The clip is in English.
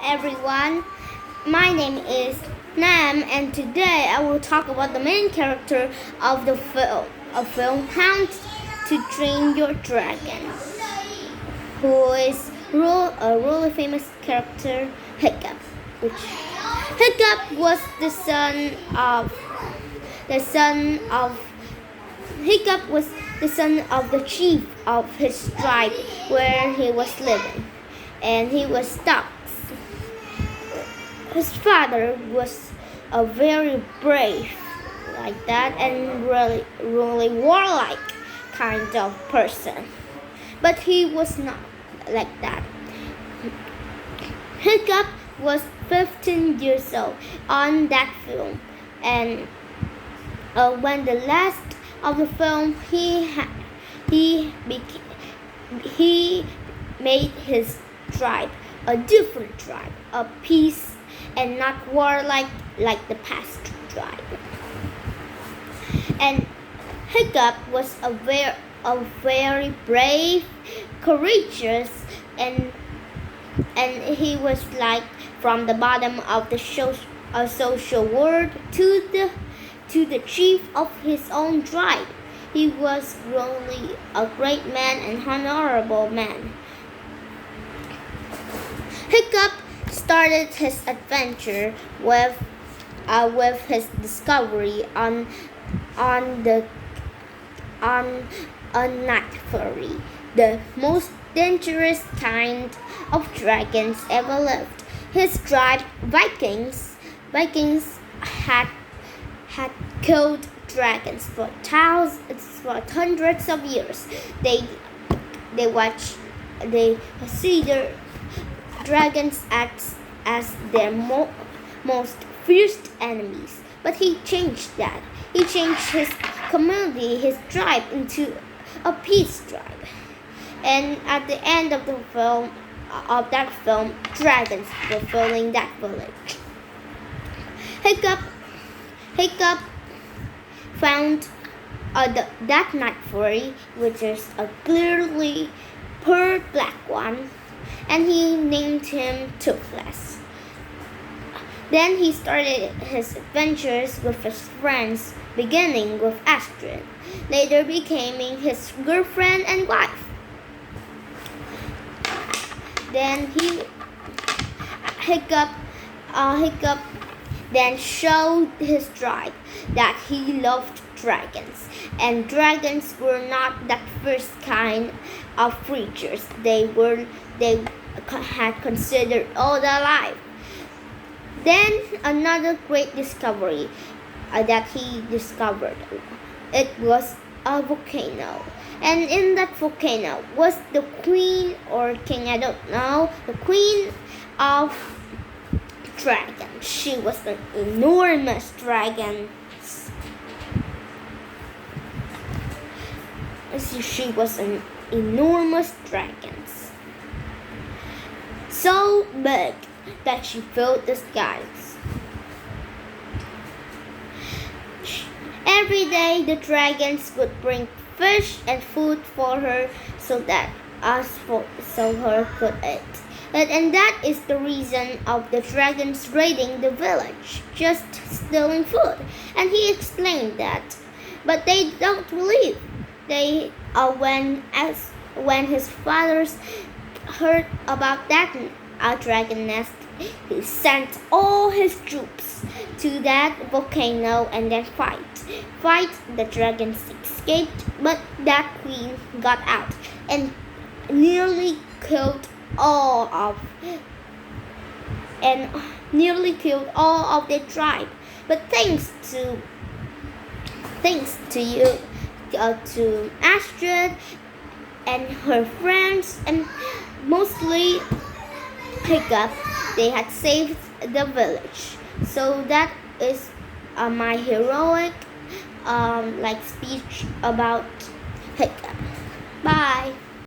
everyone, my name is Nam, and today I will talk about the main character of the film How to Train Your Dragon, who is a really famous character, Hiccup. Hiccup was the son of the chief of his tribe where he was living, and he was stuck. His father was a very brave like that and really warlike kind of person, but he was not like that. Hiccup was 15 years old on that film, and when the last of the film, he made his tribe a different tribe, a peace and not warlike like the past tribe. And Hiccup was a very brave, courageous, and he was like from the bottom of the social world to the chief of his own tribe. He was really a great man and honorable man. Hiccup started his adventure with his discovery on a night fury, the most dangerous kind of dragons ever lived. His tribe, Vikings had killed dragons for hundreds of years. They see their dragons as their most fierce enemies. But he changed that. He changed his community, his tribe, into a peace tribe. And at the end of that film, dragons were filling that village. Hiccup found that night fury, which is a clearly pearl black one, and he named him Toothless. Then he started his adventures with his friends, beginning with Astrid, later becoming his girlfriend and wife. Then Hiccup then showed his tribe that he loved dragons, and dragons were not that first kind of creatures they had considered all their life. Then another great discovery that he discovered, it was a volcano, and in that volcano was the queen or king, I don't know, the queen of dragons. She was an enormous dragon. She was an enormous dragon, so big that she filled the skies. Every day the dragons would bring fish and food for her so her could eat. And that is the reason of the dragons raiding the village, just stealing food. And he explained that. But they don't believe. When his fathers heard about that dragon nest, he sent all his troops to that volcano and then fight. The dragons escaped, but that queen got out and nearly killed all of their tribe. But thanks to you, to Astrid and her friends, and mostly Hiccup, they had saved the village. So that is my heroic speech about Hiccup. Bye.